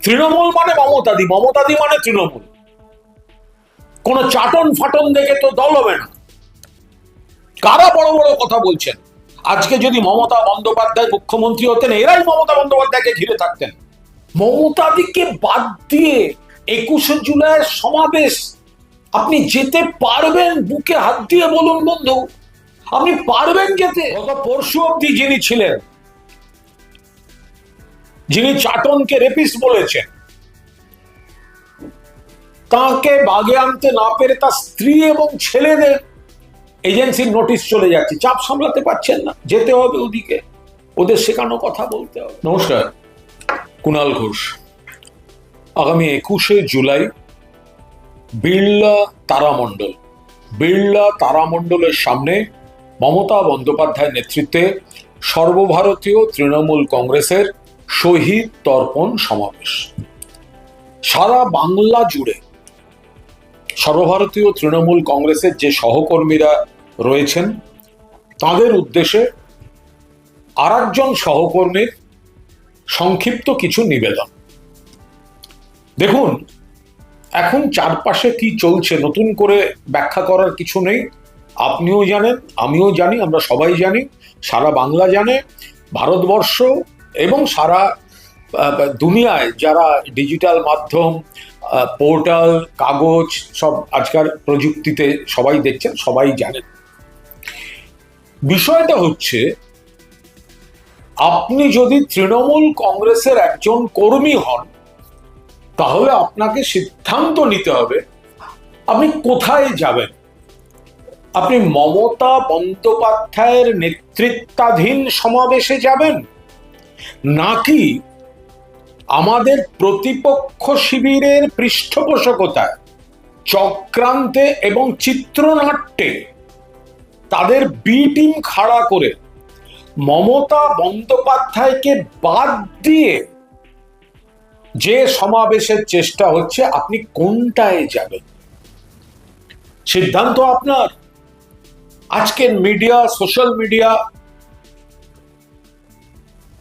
তৃণমূল মানে মমতাদি, মমতাদি মানে তৃণমূল। কোন চাটন ফাটন দেখে তো দল হবে না। কারা বড় বড় কথা বলছেন? আজকে যদি মমতা বন্দ্যোপাধ্যায় মুখ্যমন্ত্রী হতেন, এরাই মমতা বন্দ্যোপাধ্যায়কে ঘিরে থাকতেন। মমতাদিকে বাদ দিয়ে 21শে জুলাইয়ের সমাবেশ আপনি যেতে পারবেন? বুকে হাত দিয়ে বলুন বন্ধু, আপনি পারবেন যেতে? গত পরশু অব্দি যিনি ছিলেন, যিনি চাটনকে রেপিস্ট বলেছেন, তাকে বাগে আনতে না পেরে তার স্ত্রী এবং ছেলেদের এজেন্সির নোটিশ চলে যাচ্ছে। চাপ সামলাতে পারছেন না, যেতে হবে ওদিকে, ওদের শেখানো কথা বলতে হবে। নমস্কার, কুণাল ঘোষ। আগামী 21শে জুলাই বিড়লা তারামণ্ডলের সামনে মমতা বন্দ্যোপাধ্যায় নেতৃত্বে সর্বভারতীয় তৃণমূল কংগ্রেসের শহীদ তর্পণ সমাবেশ। সারা বাংলা জুড়ে সর্বভারতীয় তৃণমূল কংগ্রেসের যে সহকর্মীরা রয়েছেন তাদের উদ্দেশ্যে আরেকজন সহকর্মীর সংক্ষিপ্ত কিছু নিবেদন। দেখুন, এখন চারপাশে কি চলছে নতুন করে ব্যাখ্যা করার কিছু নেই। আপনিও জানেন, আমিও জানি, আমরা সবাই জানি, সারা বাংলা জানে, ভারতবর্ষ এবং সারা দুনিয়ায় যারা ডিজিটাল মাধ্যম, পোর্টাল, কাগজ সব আজকাল প্রযুক্তিতে সবাই দেখছেন, সবাই জানেন। বিষয়টা হচ্ছে, আপনি যদি তৃণমূল কংগ্রেসের একজন কর্মী হন, তাহলে আপনাকে সিদ্ধান্ত নিতে হবে আপনি কোথায় যাবেন। আপনি মমতা বন্দ্যোপাধ্যায়ের নেতৃত্বাধীন সমাবেশে যাবেন, নাকি আমাদের প্রতিপক্ষ শিবিরের পৃষ্ঠপোষকতায়, চক্রান্তে এবং চিত্রনাট্যে তাদের বি টিম খাড়া করে মমতা বন্দ্যোপাধ্যায়কে বাদ দিয়ে যে সমাবেশের চেষ্টা হচ্ছে, আপনি কোনটায় যাবেন? সিদ্ধান্ত আপনার। আজকের মিডিয়া, সোশ্যাল মিডিয়া,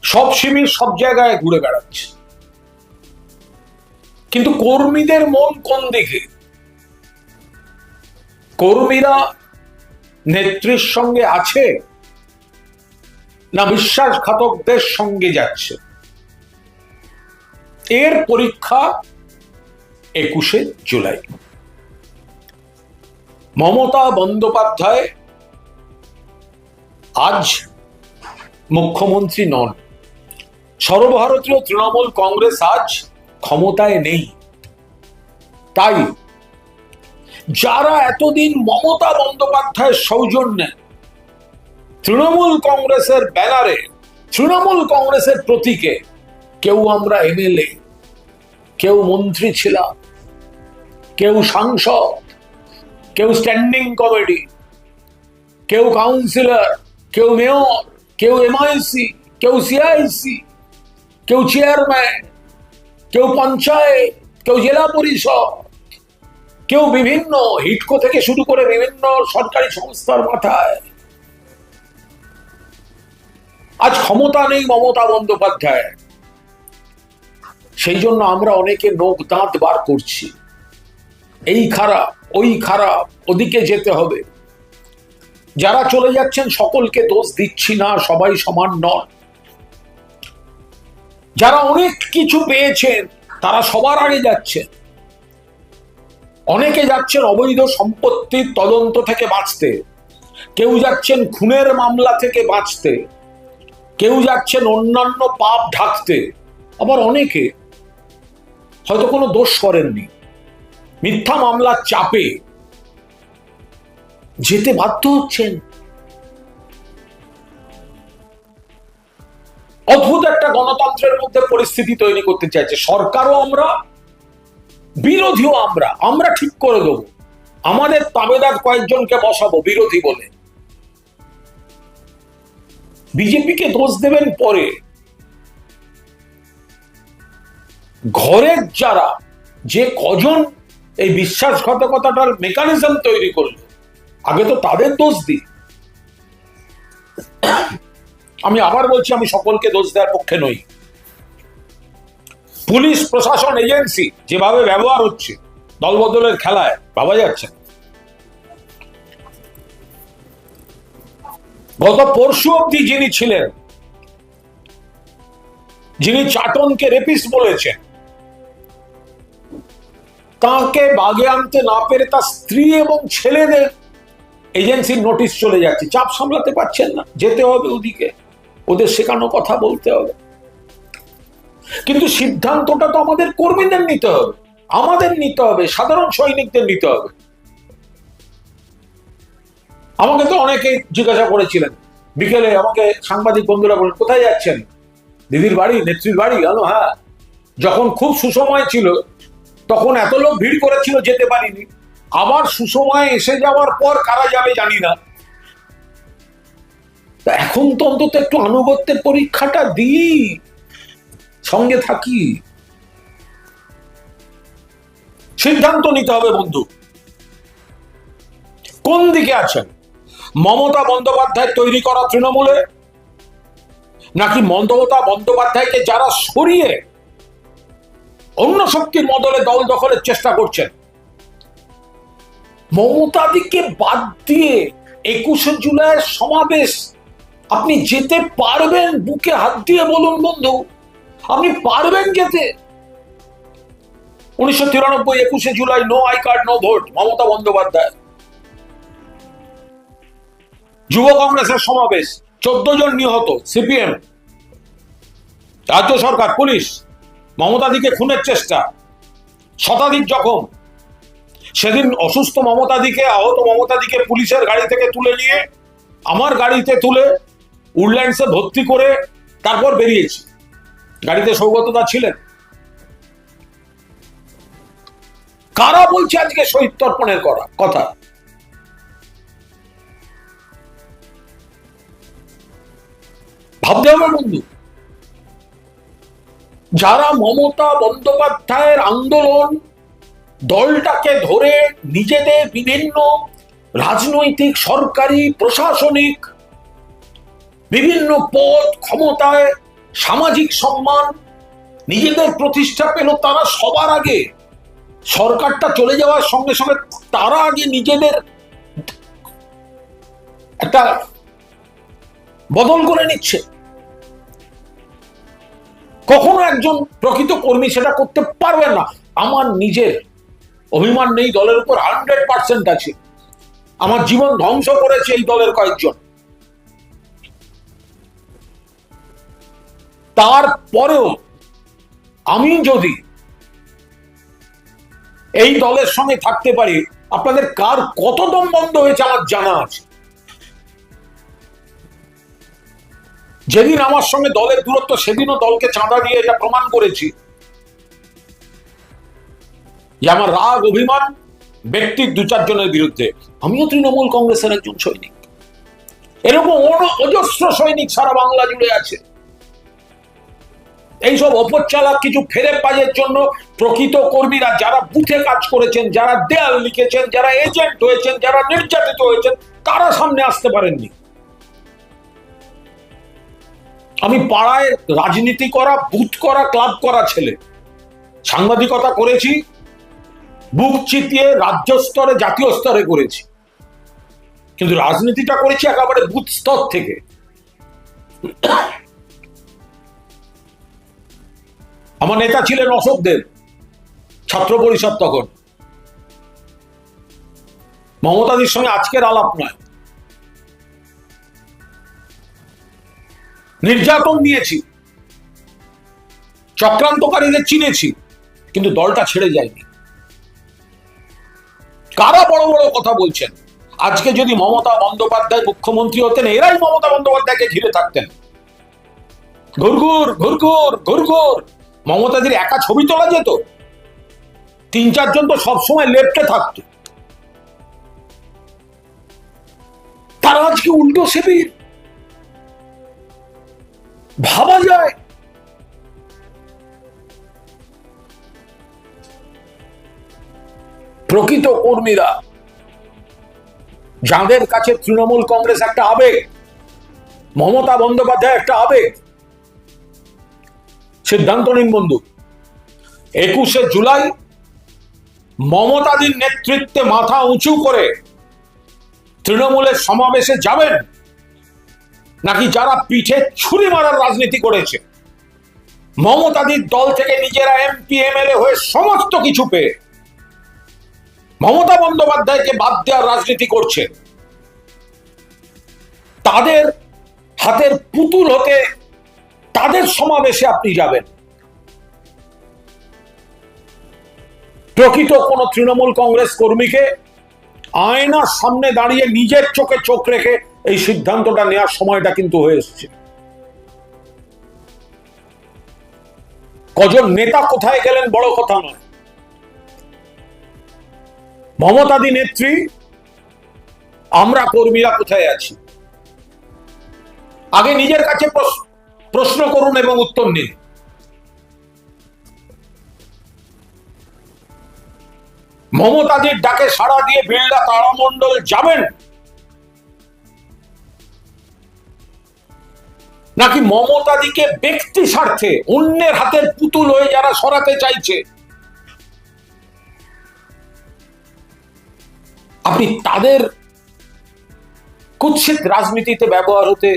সব শিবির সব জায়গায় ঘুরে বেড়াচ্ছে, কিন্তু কর্মীদের মন কোন দিকে? কর্মীরা নেত্রীর সঙ্গে আছে না বিশ্বাসঘাতকদের সঙ্গে যাচ্ছে? এর পরীক্ষা 21শে জুলাই। মমতা বন্দ্যোপাধ্যায় আজ মুখ্যমন্ত্রী নন, সর্বভারতীয় তৃণমূল কংগ্রেস আজ ক্ষমতায় নেই। তাই যারা এতদিন মমতা বন্দ্যোপাধ্যায়ের সৌজন্যে তৃণমূল কংগ্রেসের ব্যানারে, তৃণমূল কংগ্রেসের প্রতীকে, কেউ আমরা এমএলএ, কেউ মন্ত্রী ছিলাম, কেউ সাংসদ, কেউ স্ট্যান্ডিং কমিটি, কেউ কাউন্সিলর, কেউ মেয়র, কেউ এমআইসি, কেউ সিআইসি, কেউ চেয়ারম্যান, কেউ পঞ্চায়েত, কেউ জেলা পরিষদ, কেউ বিভিন্ন হিটকো থেকে শুরু করে বিভিন্ন সরকারি সংস্থার মাথায়। আজ ক্ষমতা নেই মমতা বন্দ্যোপাধ্যায়, সেই জন্য আমরা অনেকে নখ দাঁত বার করছি, এই খারাপ, ওই খারাপ, ওদিকে যেতে হবে। যারা চলে যাচ্ছেন সকলকে দোষ দিচ্ছি না, সবাই সমান নন। যারা অনেক কিছু পেয়েছেন তারা সবার আগে যাচ্ছেন। অনেকে যাচ্ছেন অবৈধ সম্পত্তির তদন্ত থেকে বাঁচতে, কেউ যাচ্ছেন খুনের মামলা থেকে বাঁচতে, কেউ যাচ্ছেন অন্যান্য পাপ ঢাকতে, আবার অনেকে হয়তো কোনো দোষ করেননি, মিথ্যা মামলার চাপে যেতে বাধ্য হচ্ছেন। অদ্ভুত একটা গণতন্ত্রের মধ্যে পরিস্থিতি তৈরি করতে চাইছে সরকারও, আমরা বিরোধীও, আমরা ঠিক করে দেবো, আমাদের তাবেদার কয়েকজনকে বসাবো বিরোধী বলে। বিজেপিকে দোষ দেবেন পরে, ঘরের যারা, যে কজন এই বিশ্বাসঘাতকতাটার মেকানিজম তৈরি করলো, আগে তো তাদের দোষ দিই। আমি আবার বলছি, আমি সকলকে দোষ দেওয়ার পক্ষে নই। পুলিশ প্রশাসন এজেন্সি যেভাবে ব্যবহার হচ্ছে দলবদলের খেলায় ভাবা যাচ্ছে। গত পরশু অব্দি যিনি ছিলেন, যিনি চাটনকে রেপিস্ট বলেছেন, তাকে বাগে আনতে না পেরে তার স্ত্রী এবং ছেলেদের এজেন্সির নোটিশ চলে যাচ্ছে। চাপ সামলাতে পারছেন না, যেতে হবে ওদিকে, ওদের শেখানো কথা বলতে হবে। কিন্তু সিদ্ধান্তটা তো আমাদের কর্মীদের নিতে হবে, আমাদের নিতে হবে, সাধারণ সৈনিকদের নিতে হবে। আমাকে তো অনেকে জিজ্ঞাসা করেছিলেন বিকেলে, আমাকে সাংবাদিক বন্ধুরা বলেন কোথায় যাচ্ছেন, দিদির বাড়ি, নেত্রীর বাড়ি? হ্যাঁ, যখন খুব সুসময় ছিল তখন এত লোক ভিড় করেছিল যেতে পারিনি, আবার সুসময় এসে যাওয়ার পর কারা যাবে জানি না। এখন তো অন্তত একটু আনুগত্যের পরীক্ষাটা দিই, সঙ্গে থাকি। সিদ্ধান্ত নিতে হবে বন্ধু, কোন দিকে আছেন? মমতা বন্দ্যোপাধ্যায় তৈরি করা তৃণমূলে, নাকি মমতা বন্দ্যোপাধ্যায়কে যারা সরিয়ে অন্য শক্তির বদলে দল দখলের চেষ্টা করছেন? মমতাদিকে বাদ দিয়ে 21শে জুলাইয়ের সমাবেশ আপনি যেতে পারবেন? বুকে হাত দিয়ে বলুন বন্ধু, আপনি পারবেন যেতে? 1993 21শে জুলাই, no I card no vote, Mamata Bandyopadhyay. যুব কংগ্রেসের সমাবেশ, 14 জন নিহত, সিপিএম, রাজ্য সরকার, পুলিশ, মমতাদিকে খুনের চেষ্টা, শতাধিক জখম। সেদিন অসুস্থ মমতাদিকে, আহত মমতাদিকে পুলিশের গাড়ি থেকে তুলে নিয়ে আমার গাড়িতে তুলে উডল্যান্ডসে ভর্তি করে তারপর বেরিয়েছি। গাড়িতে সৌগতদা ছিলেন। কারা বলছে আজকে শহীদ তর্পণের কথা? ভাবতে হবে বন্ধু, যারা মমতা বন্দ্যোপাধ্যায়ের আন্দোলন দলটাকে ধরে নিজেদের বিভিন্ন রাজনৈতিক, সরকারি, প্রশাসনিক বিভিন্ন পদ, ক্ষমতায়, সামাজিক সম্মান নিজেদের প্রতিষ্ঠা পেল, তারা সবার আগে, সরকারটা চলে যাওয়ার সঙ্গে সঙ্গে তারা আগে নিজেদের একটা বদল করে নিচ্ছে। কখনো একজন প্রকৃত কর্মী সেটা করতে পারবে না। আমার নিজের অভিমান নেই দলের উপর, 100% আছে। আমার জীবন ধ্বংস করেছে এই দলের কয়েকজন, তারপরেও আমি যদি এই দলের সঙ্গে থাকতে পারি, আপনাদের কার কত দম বন্ধ হয়েছে আমার জানা আছে। যেদিন আমার সঙ্গে দলের দূরত্ব, সেদিনও দলকে চাঁদা দিয়ে এটা প্রমাণ করেছি যে আমার রাগ, অভিমান ব্যক্তির 2-4 জনের বিরুদ্ধে। আমিও তৃণমূল কংগ্রেসের একজন সৈনিক, এরকম অজস্র সৈনিক সারা বাংলা জুড়ে আছে। এইসব অপচালাক কিছু ফেরে পাজের জন্য প্রকৃত কর্মীরা, যারা বুথে কাজ করেছেন, যারা দেয়াল লিখেছেন, যারা এজেন্ট হয়েছেন, যারা নির্যাতিত হয়েছেন, তারা সামনে আসতে পারেননি। আমি পাড়ায় রাজনীতি করা, বুথ করা, ক্লাব করা ছেলে, সাংবাদিকতা করেছি, বুক চিতিয়ে রাজ্য স্তরে, জাতীয় স্তরে করেছি, কিন্তু রাজনীতিটা করেছি একেবারে বুথ স্তর থেকে। আমার নেতা ছিলেন অশোক দেব, ছাত্র পরিষদ তখন। মমতাদির সঙ্গে আজকের আলাপ নয়, নির্যাতন নিয়েছি, চক্রান্তকারীদের চিনেছি, কিন্তু দলটা ছেড়ে যায়নি। কারা বড় বড় কথা বলছেন? আজকে যদি মমতা বন্দ্যোপাধ্যায় মুখ্যমন্ত্রী হতেন, এরাই মমতা বন্দ্যোপাধ্যায়কে ঘিরে থাকতেন। ঘুরঘুর ঘুরঘুর ঘুরঘুর, মমতাদের একা ছবি তোলা যেত, 3-4 জন তো সবসময় লেফটে থাকতো। তারা আজকে উল্টো শিবির, ভাবা যায়? প্রকৃত কর্মীরা, যাদের কাছে তৃণমূল কংগ্রেস একটা আবেগ, মমতা বন্দ্যোপাধ্যায় একটা আবেগ, সিদ্ধান্ত নিন বন্ধু। 21শে জুলাই মমতাদির নেতৃত্বে মাথা উঁচু করে তৃণমূলের সমাবেশে যাবেন, নাকি যারা পিঠে ছুরি মারার রাজনীতি করেছে, মমতাদির দল থেকে নিজেরা এমপি এমএলএ হয়ে সমস্ত কিছু পেয়ে মমতা বন্দ্যোপাধ্যায়কে বাদ দেওয়ার রাজনীতি করছে, তাদের হাতের পুতুল হতে তাদের সমাবেশে আপনি যাবেন? প্রকৃত কোন তৃণমূল কংগ্রেস কর্মীকে আয়নার সামনে দাঁড়িয়ে নিজের চোখে চোখ রেখে এই সিদ্ধান্তটা নেওয়ার সময়টা কিন্তু হয়ে এসছে। কজন নেতা কোথায় গেলেন বড় কথা নয়, মমতাদি নেত্রী আমরা কর্মীরা কোথায় আছি আগে নিজের কাছে প্রশ্ন করুন এবং উত্তর নিন। মমতাদির ডাকে সাড়া দিয়ে বিড়লা তারামণ্ডল যাবেন, নাকি মমতাদিকে ব্যক্তি স্বার্থে অন্যের হাতের পুতুল হয়ে যারা সরাতে চাইছে আপনি তাদের কুৎসিত রাজনীতিতে ব্যবহার হতে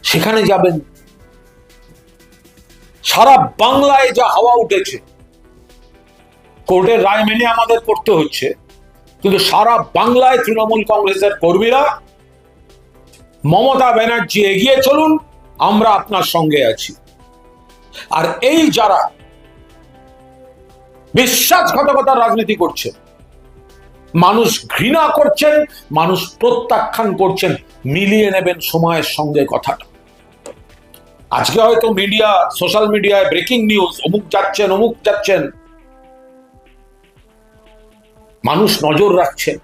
সেখানে যাবেন? সারা বাংলায় যা হাওয়া উঠেছে, কোর্টের রায় মেনে আমাদের করতে হচ্ছে, কিন্তু সারা বাংলায় তৃণমূল কংগ্রেসের কর্মীরা মমতা ব্যানার্জি এগিয়ে চলুন, আমরা আপনার সঙ্গে আছি। আর এই যারা বিশ্বাসঘাতকতার রাজনীতি করছে, মানুষ ঘৃণা করছেন, মানুষ প্রত্যাখ্যান করছেন, মিলিয়ে নেবেন সময়ের সঙ্গে কথাটা। আজকে হয়তো মিডিয়া, সোশ্যাল মিডিয়ায় ব্রেকিং নিউজ, অমুক যাচ্ছেন অমুক যাচ্ছেন, মানুষ নজর রাখছেন।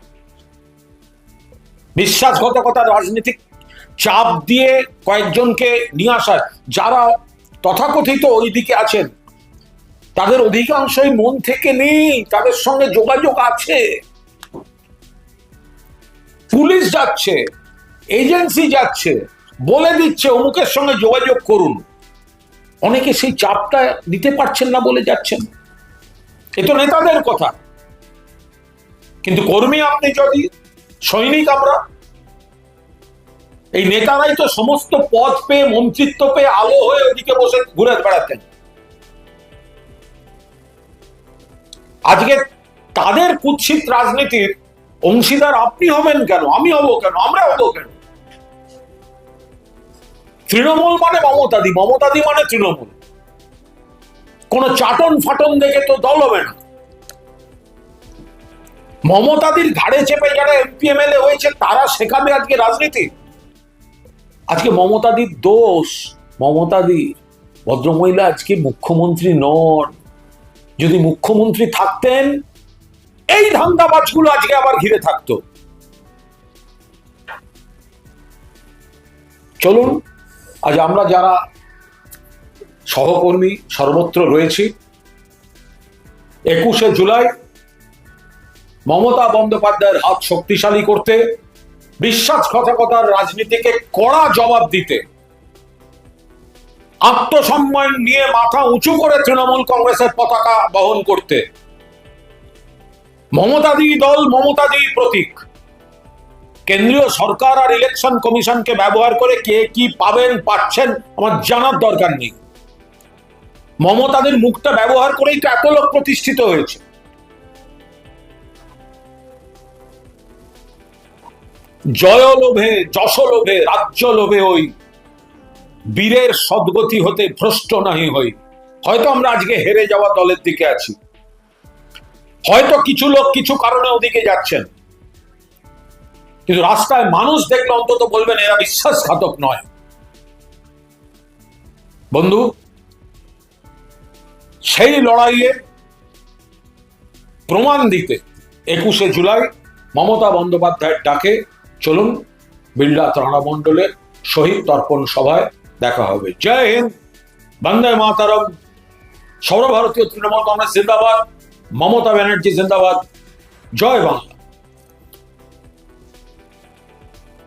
বিশ্বাসঘাতকতার রাজনীতিক চাপ দিয়ে কয়েকজনকে নিয়ে আসা, যারা তথাকথিত ওই দিকে আছেন তাদের অধিকাংশই মন থেকে নেই, তাদের সঙ্গে যোগাযোগ আছে। পুলিশ যাচ্ছে, এজেন্সি যাচ্ছে, বলে দিচ্ছে অমুকের সঙ্গে যোগাযোগ করুন, অনেকে সেই চাপটা দিতে পারছেন না বলে যাচ্ছেন। এ তো নেতাদের কথা, কিন্তু কর্মী আপনি যদি, সৈনিক আমরা, এই নেতারাই তো সমস্ত পদ পেয়ে, মন্ত্রিত্ব পেয়ে আলো হয়ে ওদিকে বসে ঘুরে বেড়াতেন। আজকে তাদের কুৎসিত রাজনীতির অংশীদার আপনি হবেন কেন? আমি হব কেন? আমরা হব কেন? তৃণমূল মানে মমতাদি, মমতাদি মানে তৃণমূল। কোন চাটন ফাটন দেখে তো দল হবে না। মমতাদির ঘাড়ে চেপে যারা এমপি এমএলএ হয়েছে তারা শেখাবে আজকে রাজনীতি? আজকে মমতাদির দোষ। মমতাদি ভদ্রমহিলা আজকে মুখ্যমন্ত্রী নন। যদি মুখ্যমন্ত্রী থাকতেন এই ধান্দাবাজগুলো আজকে আবার ঘিরে থাকতো। চলুন আজ আমরা যারা সহকর্মী সর্বত্র রয়েছি, 21শে জুলাই মমতা বন্দ্যোপাধ্যায়ের হাত শক্তিশালী করতে, বিশ্বাসঘাতকতার রাজনীতিকে কড়া জবাব দিতে, আত্মসম্মান নিয়ে মাথা উঁচু করে তৃণমূল কংগ্রেসের পতাকা বহন করতে, মমতাদি দল, মমতাদি প্রতীক, কেন্দ্রীয় সরকার আর ইলেকশন কমিশনকে ব্যবহার করে কে কি পাবেন পাচ্ছেন আমার জানার দরকার নেই। মমতাদের মুখটা ব্যবহার করেই তো এত লোক প্রতিষ্ঠিত হয়েছে। জয় লোভে, যশ লোভে, রাজ্য লোভে ওই বীরের সদ্গতি হতে ভ্রষ্ট নাহি হই। হয়তো আমরা আজকে হেরে যাওয়া দলের দিকে আছি, হয়তো কিছু লোক কিছু কারণে ওদিকে যাচ্ছেন, কিন্তু রাস্তায় মানুষ দেখলে অন্তত বলবেন এরা বিশ্বাসঘাতক নয়। বন্ধু, সেই লড়াইয়ে প্রমাণ দিতে 21শে জুলাই মমতা বন্দ্যোপাধ্যায়ের ডাকে চলুন বিড়লা তারামণ্ডলের শহীদ তর্পণ সভায় দেখা হবে। জয় হিন্দ, বন্দে মাতরম, সর্বভারতীয় তৃণমূল কংগ্রেস জিন্দাবাদ, মমতা ব্যানার্জি জিন্দাবাদ, জয় বাংলা।